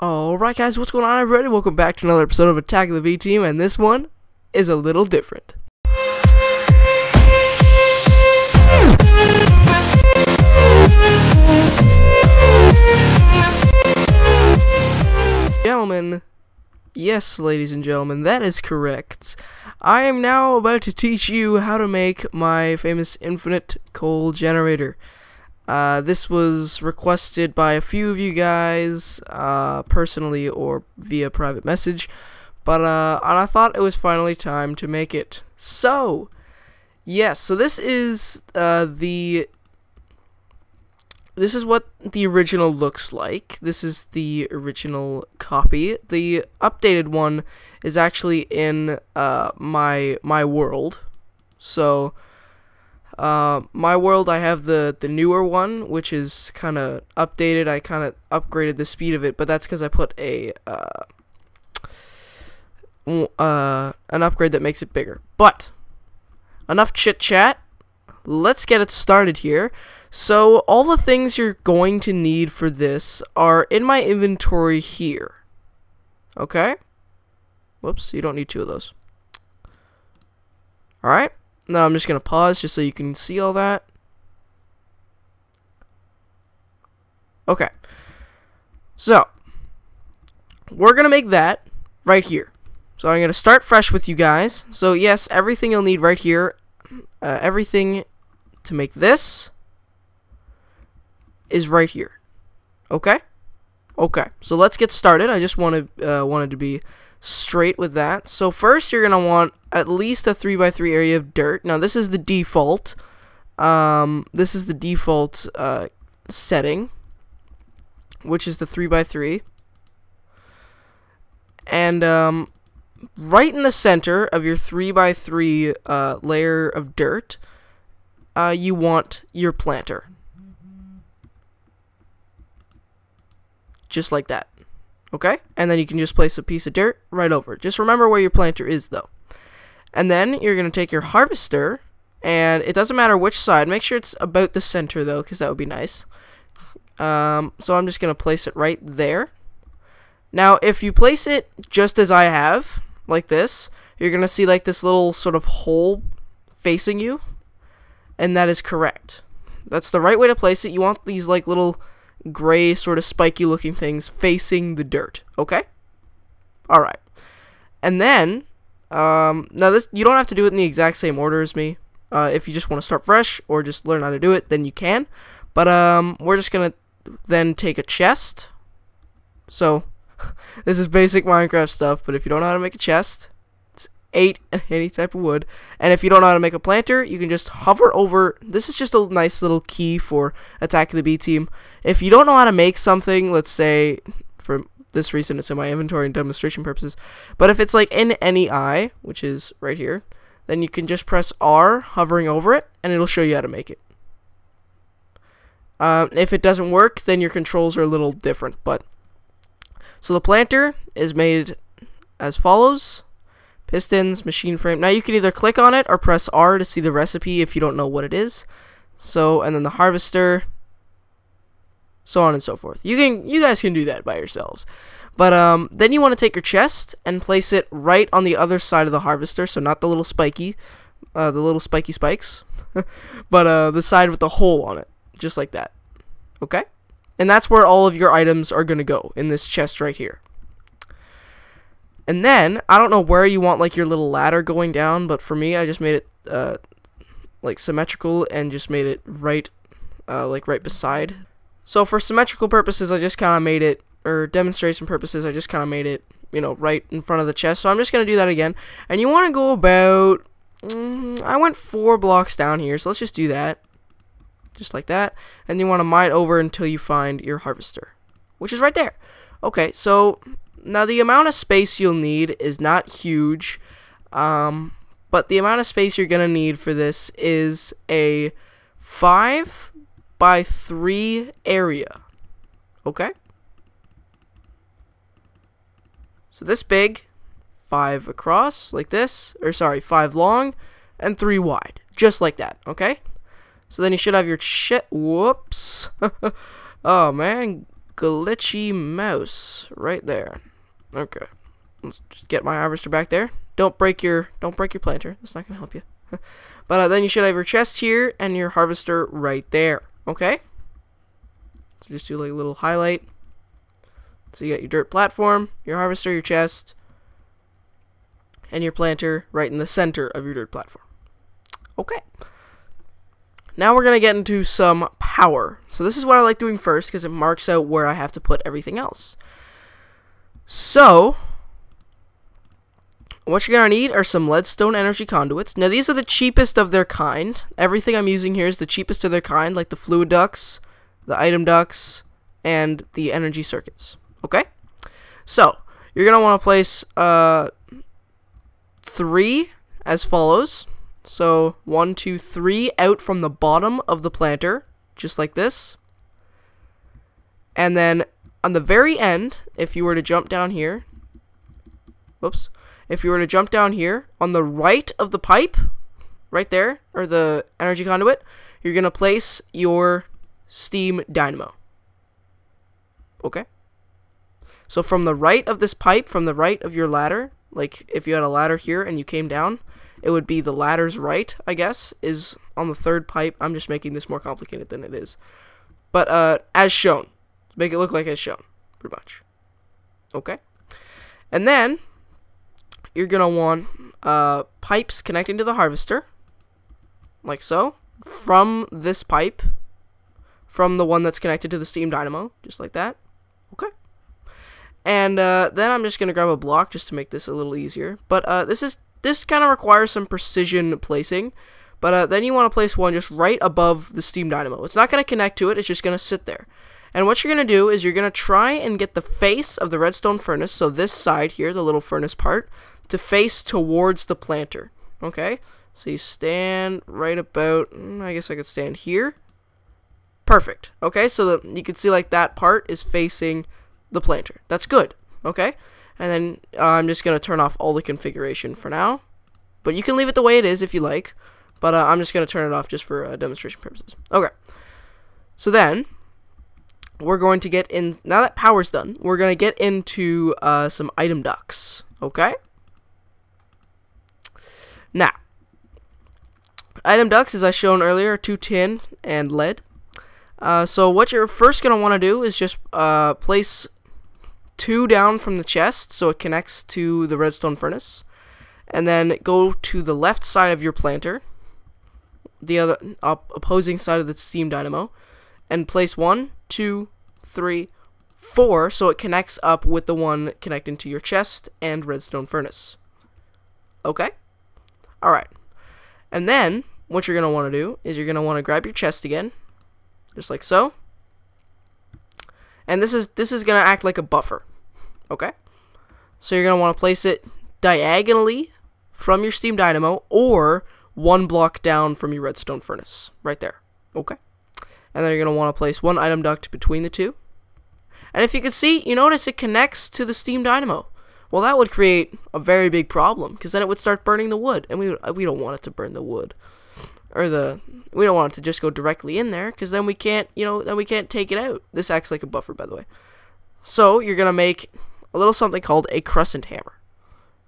Alright guys, what's going on everybody? Welcome back to another episode of Attack of the V Team, and this one is a little different. Gentlemen, yes ladies and gentlemen, that is correct. I am now about to teach you how to make my famous infinite coal generator. This was requested by a few of you guys, personally or via private message, but and I thought it was finally time to make it. So, yes, so this is this is what the original looks like. This is the original copy. The updated one is actually in my world. So my world, I have the newer one, which is kind of updated. I kind of upgraded the speed of it, but that's because I put an upgrade that makes it bigger. But enough chit chat. Let's get it started here. So all the things you're going to need for this are in my inventory here. Okay? Whoops, you don't need two of those. Alright. Now I'm just going to pause just so you can see all that. Okay. So, we're going to make that right here. So I'm going to start fresh with you guys. So yes, everything you'll need right here, everything to make this is right here. Okay? Okay. So let's get started. I just wanted to be straight with that. So first you're going to want at least a 3x3 area of dirt. Now this is the default. This is the default setting, which is the 3x3. And right in the center of your 3x3 layer of dirt, you want your planter. Just like that. Okay? And then you can just place a piece of dirt right over it. Just remember where your planter is, though. And then you're going to take your harvester, and it doesn't matter which side. Make sure it's about the center, though, because that would be nice. So I'm just going to place it right there. Now, if you place it just as I have, like this, you're going to see like this little sort of hole facing you, and that is correct. That's the right way to place it. You want these like little gray sort of spiky looking things facing the dirt. Okay? Alright. And then now this, you don't have to do it in the exact same order as me. If you just want to start fresh or just learn how to do it, then you can. But we're just gonna then take a chest. So this is basic Minecraft stuff, but if you don't know how to make a chest, it's 8 any type of wood. And if you don't know how to make a planter, you can just hover over. This is just a nice little key for Attack of the B Team. If you don't know how to make something, let's say for this reason it's in my inventory and demonstration purposes, but if it's like in any eye, which is right here, then you can just press R hovering over it and it'll show you how to make it. If it doesn't work, then your controls are a little different. But so the planter is made as follows: pistons, machine frame. Now you can either click on it or press R to see the recipe if you don't know what it is. So, and then the harvester, so on and so forth. You guys can do that by yourselves. But then you want to take your chest and place it right on the other side of the harvester, so not the little spiky spikes, but the side with the hole on it, just like that. Okay? And that's where all of your items are going to go, in this chest right here. And then, I don't know where you want like your little ladder going down, but for me, I just made it like symmetrical and just made it right, like right beside. So for symmetrical purposes, I just kind of made it, or demonstration purposes, I just kind of made it, you know, right in front of the chest. So I'm just going to do that again. And you want to go about, I went 4 blocks down here, so let's just do that. Just like that. And you want to mine over until you find your harvester, which is right there. Okay, so now the amount of space you'll need is not huge, but the amount of space you're going to need for this is a 5x3 area. Okay? So this big, 5 across, like this, or sorry, 5 long, and 3 wide, just like that, okay? So then you should have your whoops. Oh man, glitchy mouse right there. Okay, let's just get my harvester back there. Don't break your planter. That's not gonna help you. But then you should have your chest here and your harvester right there. Okay. So just do like a little highlight. So you got your dirt platform, your harvester, your chest, and your planter right in the center of your dirt platform. Okay. Now we're going to get into some power. So this is what I like doing first because it marks out where I have to put everything else. So what you're going to need are some leadstone energy conduits. Now these are the cheapest of their kind. Everything I'm using here is the cheapest of their kind, like the fluid ducts, the item ducts, and the energy circuits. Okay? So you're going to want to place 3 as follows. So 1, 2, 3 out from the bottom of the planter, just like this. And then on the very end, if you were to jump down here, whoops, if you were to jump down here on the right of the pipe, right there, or the energy conduit, you're going to place your steam dynamo. Okay? So from the right of this pipe, from the right of your ladder, like if you had a ladder here and you came down, it would be the ladder's right, I guess, is on the 3rd pipe. I'm just making this more complicated than it is. But as shown. Make it look like as shown, pretty much. Okay? And then you're going to want pipes connecting to the harvester, like so, from this pipe, from the one that's connected to the steam dynamo, just like that. Okay? And then I'm just going to grab a block just to make this a little easier. But this kind of requires some precision placing. But then you want to place one just right above the steam dynamo. It's not going to connect to it. It's just going to sit there. And what you're going to do is you're going to try and get the face of the redstone furnace, so this side here, the little furnace part, to face towards the planter. Okay? So you stand right about, I guess I could stand here. Perfect. Okay? So that you can see like that part is facing the planter. That's good. Okay? And then I'm just going to turn off all the configuration for now. But you can leave it the way it is if you like. But I'm just going to turn it off just for demonstration purposes. Okay. So then, we're going to get in, now that power's done, we're going to get into some item ducts. Okay? Now, item ducts, as I shown earlier, are 2 tin and lead. So what you're first going to want to do is just place 2 down from the chest so it connects to the redstone furnace, and then go to the left side of your planter, the other opposing side of the steam dynamo, and place 1, 2, 3, 4 so it connects up with the one connecting to your chest and redstone furnace. Okay? Alright. And then what you're going to want to do is you're going to want to grab your chest again, just like so. And this is going to act like a buffer. Okay? So you're going to want to place it diagonally from your steam dynamo or 1 block down from your redstone furnace. Right there. Okay? And then you're going to want to place 1 item duct between the 2. And if you can see, you notice it connects to the steam dynamo. Well, that would create a very big problem, because then it would start burning the wood. And we don't want it to burn the wood. Or we don't want it to just go directly in there, because then we can't, then we can't take it out. This acts like a buffer, by the way. So you're going to make a little something called a crescent hammer.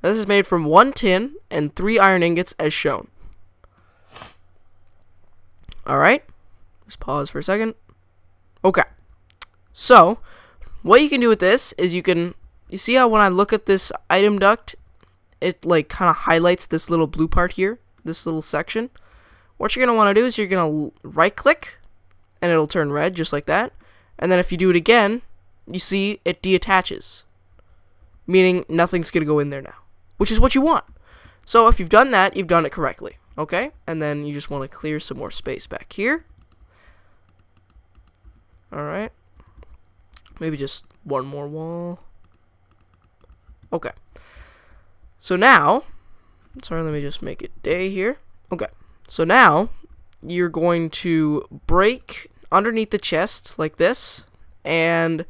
Now, this is made from 1 tin and 3 iron ingots as shown. Alright. Just pause for a second. Okay. So, what you can do with this is you see how when I look at this item duct, it like kind of highlights this little blue part here, this little section. What you're going to want to do is you're going to right click and it'll turn red just like that. And then if you do it again, you see it deattaches, meaning nothing's going to go in there now, which is what you want. So if you've done that, you've done it correctly. Okay? And then you just want to clear some more space back here. Alright. Maybe just one more wall. Okay. So now, sorry, let me just make it day here. Okay. So now, you're going to break underneath the chest like this. And,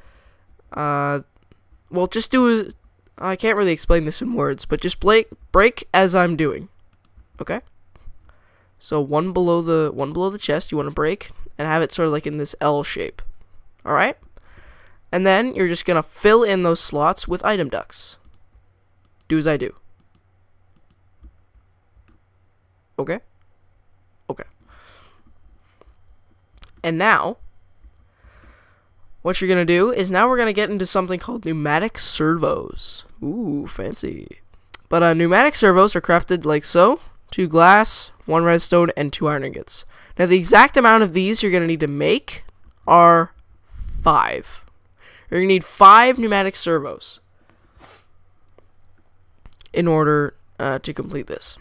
well, just do, I can't really explain this in words, but just break as I'm doing. Okay? So one below the chest, you want to break and have it sort of like in this L shape. Alright? And then you're just going to fill in those slots with item ducts. Do as I do. Okay? Okay. And now, what you're going to do is now we're going to get into something called pneumatic servos. Ooh, fancy. But pneumatic servos are crafted like so. 2 glass, 1 redstone, and 2 iron ingots. Now, the exact amount of these you're going to need to make are 5. You're going to need 5 pneumatic servos in order to complete this.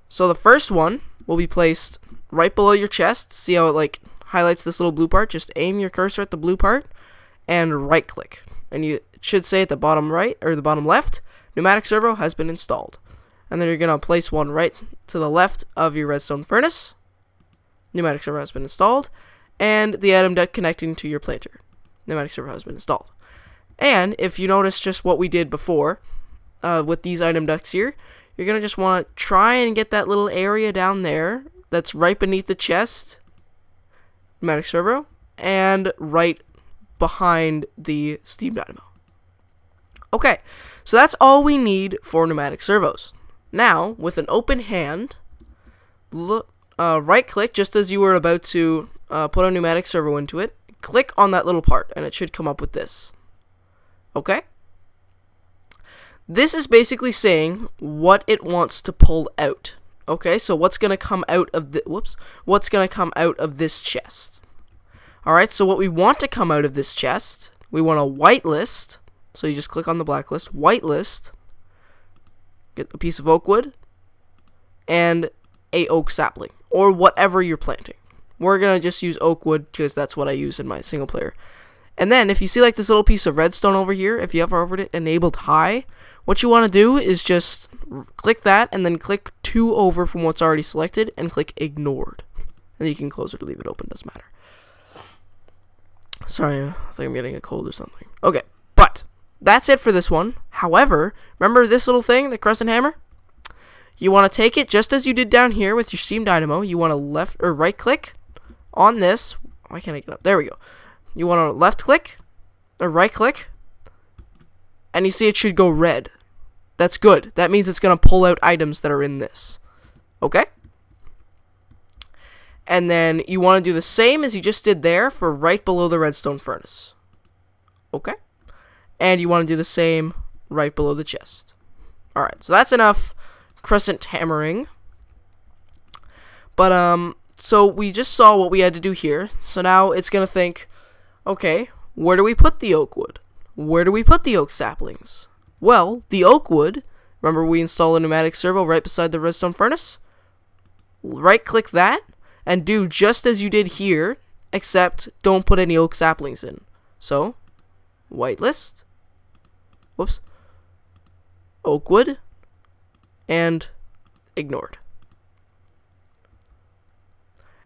So the first one will be placed right below your chest. See how it like highlights this little blue part? Just aim your cursor at the blue part and right click. And it should say at the bottom right or the bottom left, pneumatic servo has been installed. And then you're going to place one right to the left of your redstone furnace. Pneumatic servo has been installed. And the item duct connecting to your planter. Pneumatic servo has been installed. And if you notice just what we did before with these item ducts here, you're going to just want to try and get that little area down there that's right beneath the chest, pneumatic servo, and right behind the steam dynamo. Okay, so that's all we need for pneumatic servos. Now, with an open hand, right click just as you were about to put a pneumatic servo into it, click on that little part, and it should come up with this. Okay? This is basically saying what it wants to pull out. Okay, so what's going to come out of the what's going to come out of this chest. All right, so what we want to come out of this chest, we want a whitelist. So you just click on the blacklist, whitelist, get a piece of oak wood and a oak sapling or whatever you're planting. We're going to just use oak wood because that's what I use in my single player. And then if you see like this little piece of redstone over here, if you hover over it, enabled high, what you want to do is just click that and then click 2 over from what's already selected and click ignored. And you can close it or leave it open, doesn't matter. Sorry, I think I'm getting a cold or something. Okay, but that's it for this one. However, remember this little thing, the crescent hammer? You want to take it just as you did down here with your steam dynamo. You want to left or right click on this. Why can't I get up? There we go. You want to left click or right click, and you see it should go red. That's good. That means it's going to pull out items that are in this. Okay? And then you want to do the same as you just did there for right below the redstone furnace. Okay? And you want to do the same right below the chest. Alright, so that's enough crescent hammering. But, so we just saw what we had to do here. So now it's going to think, okay, where do we put the oak wood? Where do we put the oak saplings? Well, the oak wood, remember we installed a pneumatic servo right beside the redstone furnace? Right click that and do just as you did here, except don't put any oak saplings in. So, whitelist, oak wood, and ignored.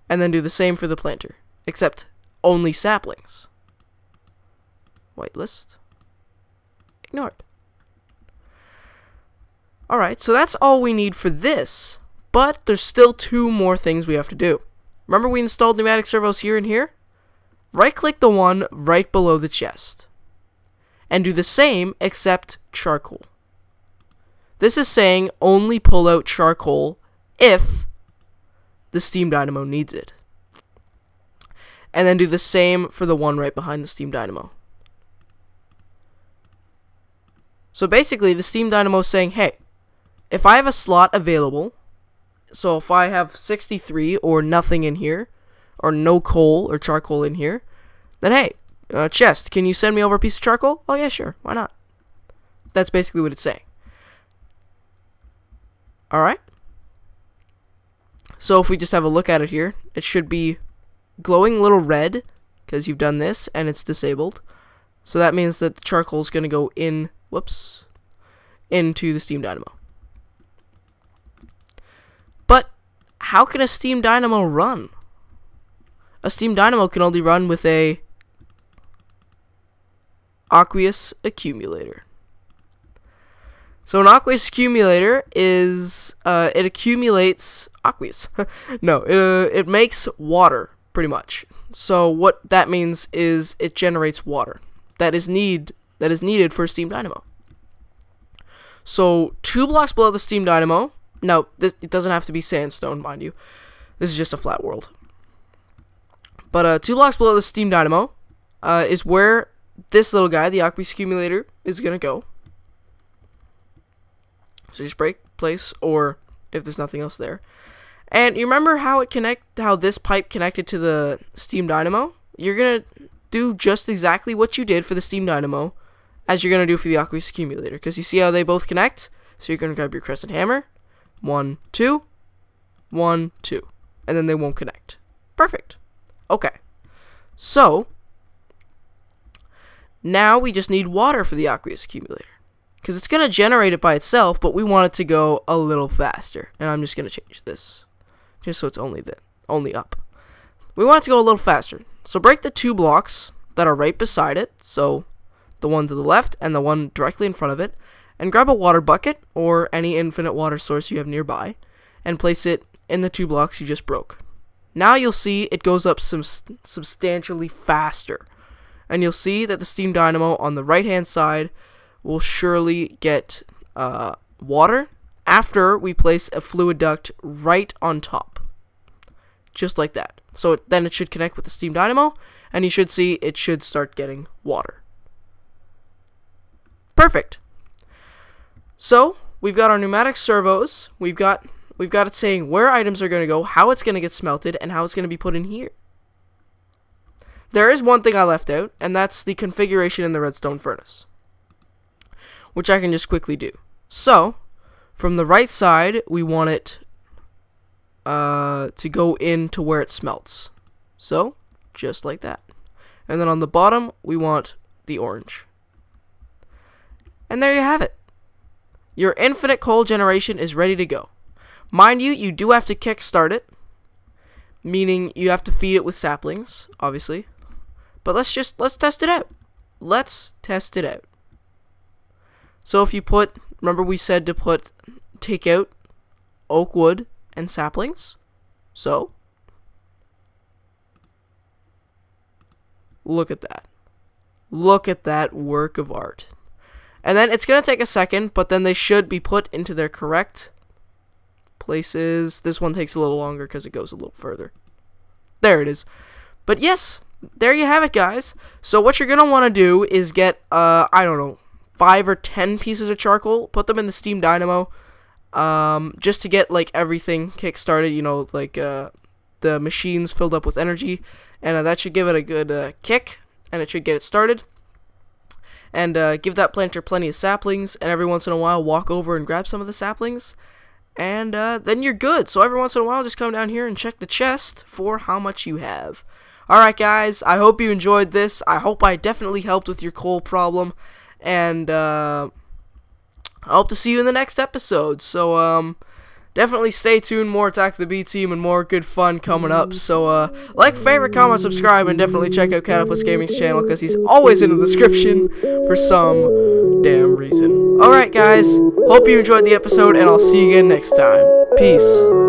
And then do the same for the planter, except only saplings. Whitelist, ignored. Alright, so that's all we need for this, but there's still 2 more things we have to do. Remember we installed pneumatic servos here and here? Right-click the one right below the chest. And do the same, except charcoal. This is saying only pull out charcoal if the steam dynamo needs it. And then do the same for the one right behind the steam dynamo. So basically, the steam dynamo is saying, hey, if I have a slot available, so if I have 63 or nothing in here, or no coal or charcoal in here, then hey, chest, can you send me over a piece of charcoal? Oh yeah, sure, why not? That's basically what it's saying. Alright? So if we just have a look at it here, it should be glowing little red, because you've done this, and it's disabled. So that means that the charcoal is going to go in, into the steam dynamo. But how can a steam dynamo run? A steam dynamo can only run with a aqueous accumulator. So an aqueous accumulator is, it accumulates aqueous. No, it makes water, pretty much. So what that means is it generates water. that is needed for a steam dynamo. So 2 blocks below the steam dynamo. No, it doesn't have to be sandstone, mind you. This is just a flat world. But 2 blocks below the steam dynamo is where this little guy, the aqueous accumulator, is gonna go. So just place, or if there's nothing else there. And you remember how this pipe connected to the steam dynamo? You're gonna do just exactly what you did for the steam dynamo as you're gonna do for the aqueous accumulator, because you see how they both connect. So you're gonna grab your crescent hammer, 1, 2, 1, 2, and then they won't connect. Perfect. Okay. So now we just need water for the aqueous accumulator, because it's gonna generate it by itself, but we want it to go a little faster. And I'm just gonna change this, just so it's only up. We want it to go a little faster. So break the 2 blocks that are right beside it, so the one to the left and the one directly in front of it, and grab a water bucket or any infinite water source you have nearby, and place it in the 2 blocks you just broke. Now you'll see it goes up substantially faster, and you'll see that the steam dynamo on the right hand side will surely get water after we place a fluid duct right on top, just like that. So then it should connect with the steam dynamo, and you should see it should start getting water. Perfect. So we've got our pneumatic servos. We've got it saying where items are going to go, how it's going to get smelted, and how it's going to be put in here. There is one thing I left out, and that's the configuration in the redstone furnace, which I can just quickly do. So from the right side, we want it to go into where it smelts. So just like that. And then on the bottom, we want the orange. And there you have it. Your infinite coal generation is ready to go. Mind you, you do have to kickstart it, meaning you have to feed it with saplings, obviously. But let's test it out. Let's test it out. So if you remember we said to take out oak wood and saplings. So look at that. Look at that work of art. And then it's going to take a second, but then they should be put into their correct places. This one takes a little longer because it goes a little further. There it is. But yes, there you have it, guys. So what you're going to want to do is get, I don't know, 5 or 10 pieces of charcoal, put them in the steam dynamo, just to get, like, everything kick-started, you know, like, the machines filled up with energy, and that should give it a good kick, and it should get it started. And give that planter plenty of saplings, and every once in a while walk over and grab some of the saplings, and then you're good. So every once in a while just come down here and check the chest for how much you have. Alright guys, I hope you enjoyed this. I hope I definitely helped with your coal problem, and I hope to see you in the next episode. So definitely stay tuned, more Attack of the B Team and more good fun coming up. So like, favorite, comment, subscribe, and definitely check out Catapus Gaming's channel, because he's always in the description for some damn reason. Alright guys, hope you enjoyed the episode, and I'll see you again next time. Peace.